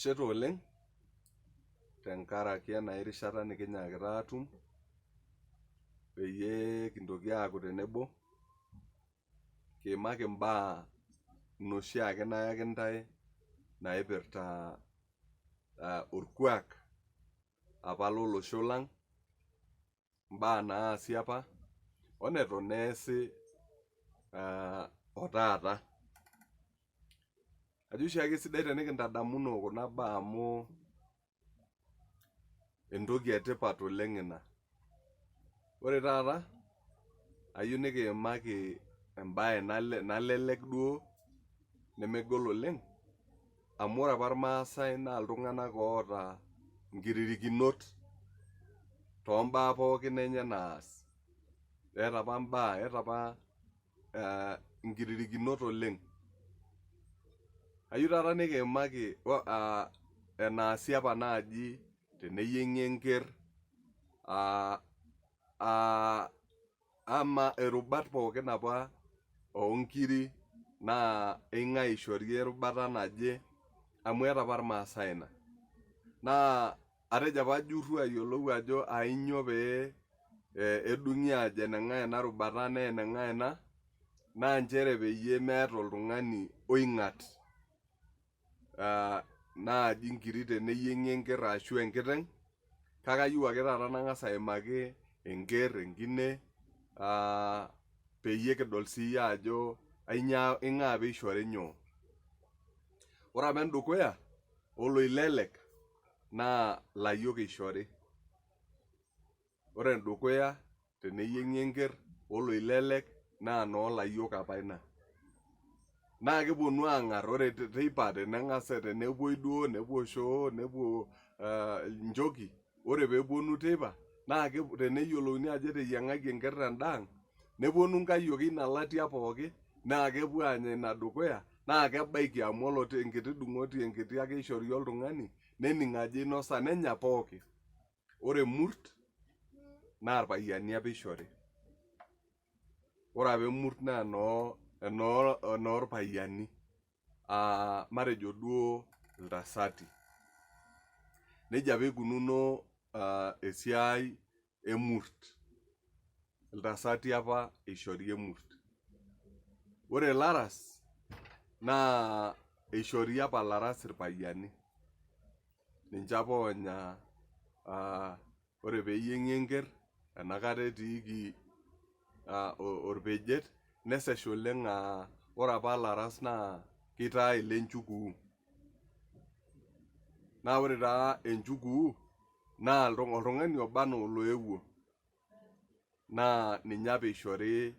Ashe oleng tenkaraki ena erishata nikinyaakita atum peyie kintoki aaku tenebo kiimaki mbaa noshiake nayaki ntae naipirta orkuak apa lolosho lang, mbaa naasi apa oneton neesi otaata. Ajo oshiake sidai tenikintadamuno kuna baa amu entoki etipat oleng ina. Ore taata ayieu nikiimaki embae nalelek duo nemegol oleng amu ore apa irmaasai naa iltung'anak oota nkiririkinot toombaa pookin enye naas. Eeta apa nkiririkinot oleng. Ayieu taata nikiimaki enaasi apa naaji teneyieng'i enkerr ama irubat pookin apa oonkiri naa eing'ae ishori erubata naje amu eeta apa irmaasai ina. Naa atejo apa ajurru ayiolou ajo ainyoo pee edung'i aajo eneng'ae ena rubata naa eneng'ae ena, naa nchere peyie meeta oltung'ani oing'at naaji nkiri teneyieng'i enkerr ashu enkiteng', kake ayieu ake taata nang'as aimaki enkerr, enkine peyie kidol siiyie ajo ing'aa piishori nyoo. Ore apa endukuya oloilelek naa layiok eishori. Ore endukuya teneyieng'i enkerr oloilelek naa noolayiok apa ina. Naa kepwonu aang'arr ore teipa tenepuoi duo nepuo shoo nepuo njoki, ore peepwonu teipa naa teneyiolouni ajo eteyiang'aki enkerr tendaang' nepwonu nkayiok ina latia pooki naa kepwo aanya ina dukuya naa kebaiki amu enkiti dung'oti enkiti ake ishori oltung'ani nening' ajo inosa nenya pooki. Ore emurt naa irpayiani apa ishori. Ore apa emurt naa enoorpayiani matejo duo iltasati. Neija apa ikununo esiai emurt. Iltasati apa ishori emurt. Ore ilaras naa eishori apa ilaras irpayiani. Ninche apa oonya ore peeyieng'i enkerr enakata etiiki orpejet nesesh oleng ore apa ilaras naa kitaa ile nchukuu. Naa ore taa enchukuu naa oltung'ani oba enaa oloewuo naa ninye apa eishori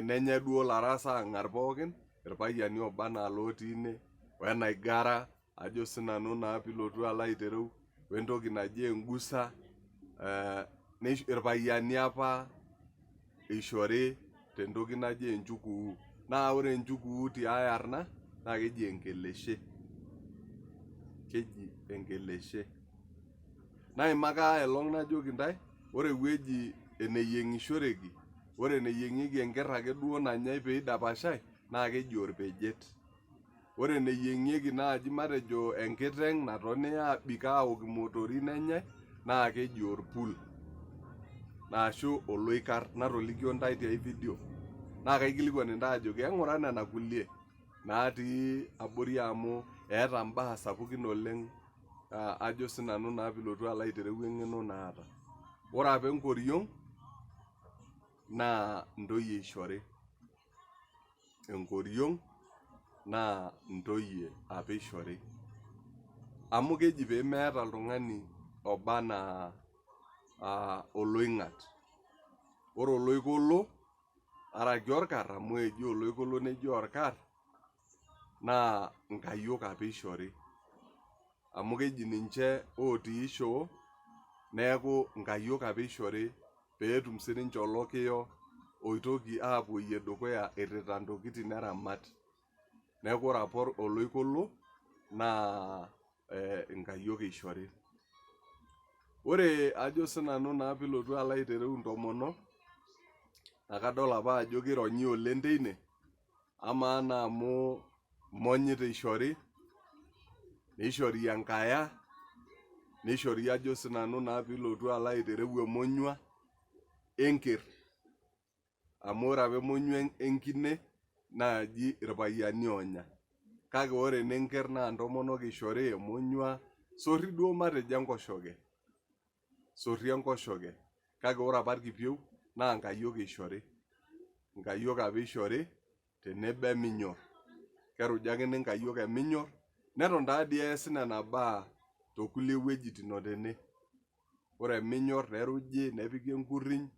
nenyai duo ilaras aang'arr pookin, irpayiani oba enaa lotii ine, wenaigara ajo sinanu naa piilotu alo aitereu, wentoki naji engusa, irpayiani apa eishori tentoki naji enchukuu. Naa ore enchukuu tiai arna naa keji enkeleshe. Keji enkeleshe. Naimaka ai olong najoki ntae, ore ewueji eneyieng'ishoreki, ore eneyieng'ieki enkerr ake duo nanyai peidapashae naa keji orpejet. Ore eneyieng'ieki naaji matejo enkiteng' natoni aabik aok imotori nenyai naa keji orpul ashu oloikarr natolikio ntae tiai video. Naa kaikilikwan intae ajoki eng'ura nena kulie natii abori amu eeta mbaa sapukin oleng ajo sinanu naa piilotu alo aitereu eng'eno naata. Ore apa enkoriong naa ntoyie eishori. Enkoriong naa ntoyie apa eishori. Amu keji peemeeta oltung'ani oba enaa oloing'at. Ore oloikolo araki orkarr amu eji oloikolo neji orkarr naa nkayiok apa eishori. Amu keji ninche otii shoo neeku nkayiok apa eishori peetum siininche olokiyo oitoki aapwoyie dukuya irrita ntokiting eramat. Neeku ore apa oloikolo naa nkayiok eishori. Ore ajo sinanu naa piilotu alo aitereu intomonok, naa kadol apa ajo kironyi oleng teine, amaa naa amu monyit eishori, neishori enkaya, neishori ajo sinanu naa piilotu alo aitereu emonyua enker. Amu ore apa emonyua enkine naaji irpayiani oonya. Kake ore enenker naa ntomonok eishori emonyua sorri duo matejo enkoshoke. Sorri enkoshoke. Kake ore apa irkipieu naa nkayiok eishori. Nkayiok apa eishori tenebo eminyor. Kerujakini nkayiok eminyor, neton taadii eesi nena baa tokulie wuejitin otene. Ore eminyor neruji nepiki enkurriny,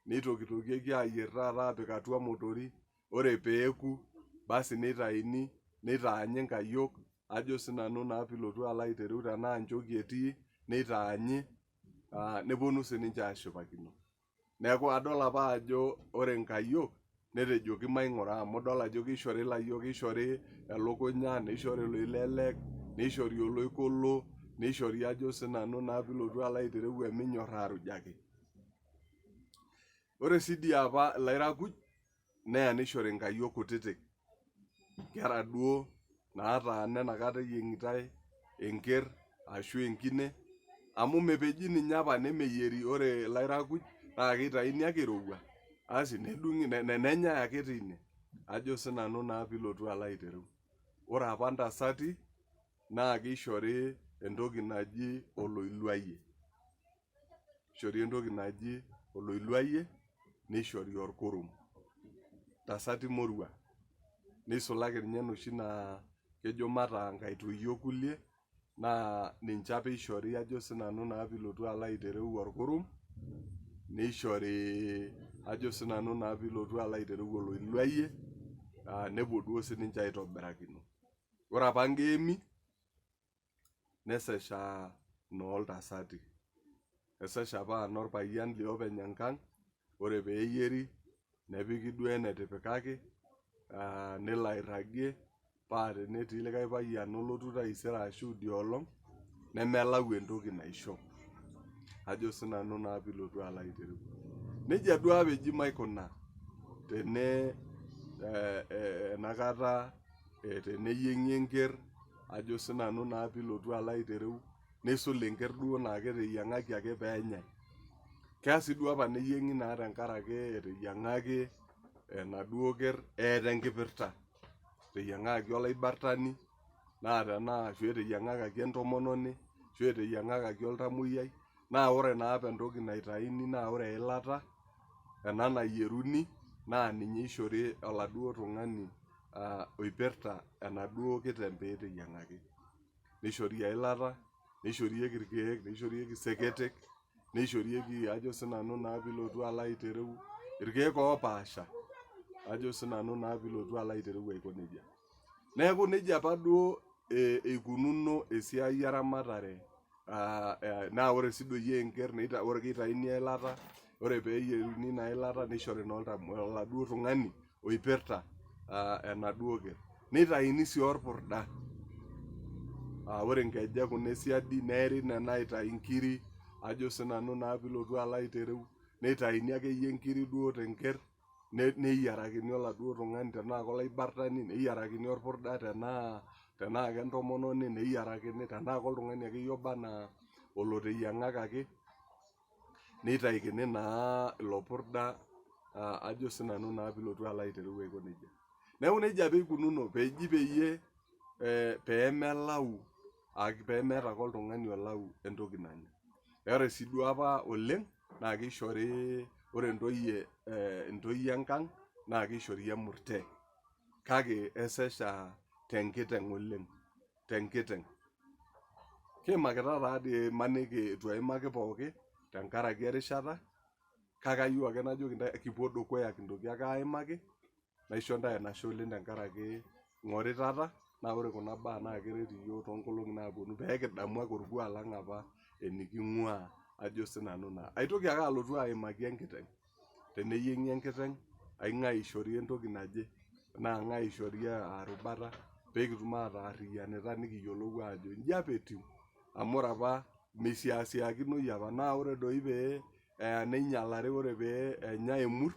neitokitokieki ayierr taata apik atua motori, ore peeku basi neitaini neitaanyi nkayiok ajo sinanu naa piilotu alo aitereu tenaa nchoki etii, neitaanyi neponu sininche aashipakino. Neeku adol apa ajo ore nkayiok netejoki maing'ura amu idol ajo keishori ilayiok, keishori elukunya, neishori iloilelek, neishori oloikolo, neishori ajo sinanu naa piilotu alo aitereu eminyor arujaki. Ore sii dii apa ilairakuj neya neishori nkayiok kutitik, nkera duo nataana inakata eyieng'itai enker ashu enkine, amu mepeji ninye apa nemeyieri. Ore ilairakuj naa keitaini ake irowua, asi nedung'i nenyai ake teine. Ajo sinanu naa piilotu alo aitereu. Ore apa ntasati naa keishori entoki naji oloiluayie. Keishori entoki naji oloiluayie, neishori orkurum. Ntasati moruak. Neisulaki ninye noshi naa kejo mataa nkaitoiyo kulie, naa ninche apa eishori ajo sinanu naa piilotu alo aitereu orkurum, neishori ajo sinanu naa piilotu alo aitereu oloiluayie, nepuo duo sininche aitobirakino. Ore apa ngeemi nesesh nooltasati. Esesh apa aanorpayian liopeny enkang', ore peeyieri nepiki duo enetipikaki, nelo airragie paa tenetii likae payian olotu taisere ashu idia olong' nemelau entoki naisho. Ajo sinanu naa piilotu alo aitereu. Neija duo apa eji maikuna enakata teneyieng'i enker ajo sinanu naa piilotu alo aitereu, neisul enker duo naa keteyiang'aki ake peenyai. Keya sii duo apa neyieng'i naa tenkaraki eteyiang'aki enaduo kerr eeta enkipirta. Eteyiang'aki olaibartani, naa tenaa ashu eteyiang'akaki entomononi, ashu eteyiang'akaki oltamoyiai, naa ore naapa entoki naitaini naa ore eilata ena nayieruni naa ninye eishori oladuo tung'ani oipirta enaduo kiteng' peeteyiang'aki. Neishori eilata, neishorieki irkeek, neishorieki seketek, neishorieki ajo sinanu naa piilotu alo aitereu irkeek oopaasha. Ajo sinanu naa piilotu alo aitereu aiko neija. Neeku neija apa duo eikununo esiai eramatare. Naa ore sii doi enker ore keitaini eilata, ore peeyieruni ina ilata neishori naa oladuo tung'ani oipirta enaduo kerr. Neitaini sii orpurda. Ore nkejek kuna esiadi neeri nena aitai nkiri, ajo sinanu naa piilotu alo aitereu, neitaini akeyie nkiri duo tenkerr, neyiarakini oladuo tung'ani tenaa kolaibartani, neyiarakini orpurda tenaa kentomononi neyiarakini, tenaa koltung'ani akeyie oba anaa oloteyiang'akaki, neitaikini naa ilo purda ajo sinanu naa piilotu alo aitereu aiko neija. Neeku neija apa eikununo peeji peyie peemelau peemeeta ake oltung'ani olau entoki nanya. Ore sii duo apa oleng' naa keishori ore ntoyie enkang' naa keishori emurte. Kake esesh tenkiteng' oleng', tenkiteng'. Kiimakita taadii maniki eitu aimaki pooki tenkaraki erishata, kake ayieu ake najoki ntae kipuo dukuya kintoki ake aimaki, naisho ntae enashe oleng' tenkaraki ing'oritata, naa ore kuna baa naa keret iyiok toonkolong'i naapwonu peekidamu ake orkwa lang' apa eniking'ua ajo sinanu naa. Aitoki ake alotu aimaki enkiteng'. Teneyieng'i enkiteng', aing'ae ishori entoki naje, naa ng'ae ishori erubata peekitum ataarriyianita nikiyiolou ajo inji apa etiu. Amu ore apa meisiasiakinoi apa, naa ore doi pee eya neinyalari ore pee enyai emurt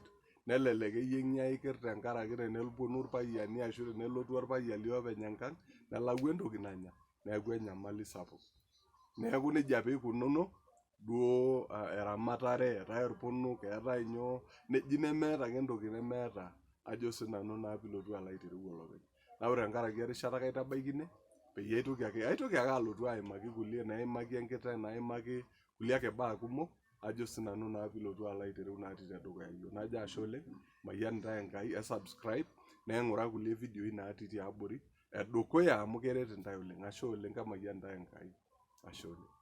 nelelek eyieng'i aiker tenkaraki tenepuonu irpayiani ashu tenelotu orpayian liopeny enkang nelau entoki nanya, neeku enyamali sapuk. Neeku nejia peikununo duo eramatare, eetae irpunuk, eetae nyoo, neji nemeeta ake entoki nemeeta ajo sinanu naa pilotu alo aitereu olopeny. Naa ore tenkaraki erishata kaitabaikine peyie aitoki ake alotu aimaki kulie, naimaki enkiteng, naimaki kulie ake baa kumok ajo sinanu naa pilotu alo aitereu natii tedukuya yiok. Najo ashe oleng, mayian intae Enkai, subscribe neing'ura kulie vidioi natii tiabori edukuya amu keret intae oleng. Ashe oleng, kamayian intae Enkai. Ashe oleng.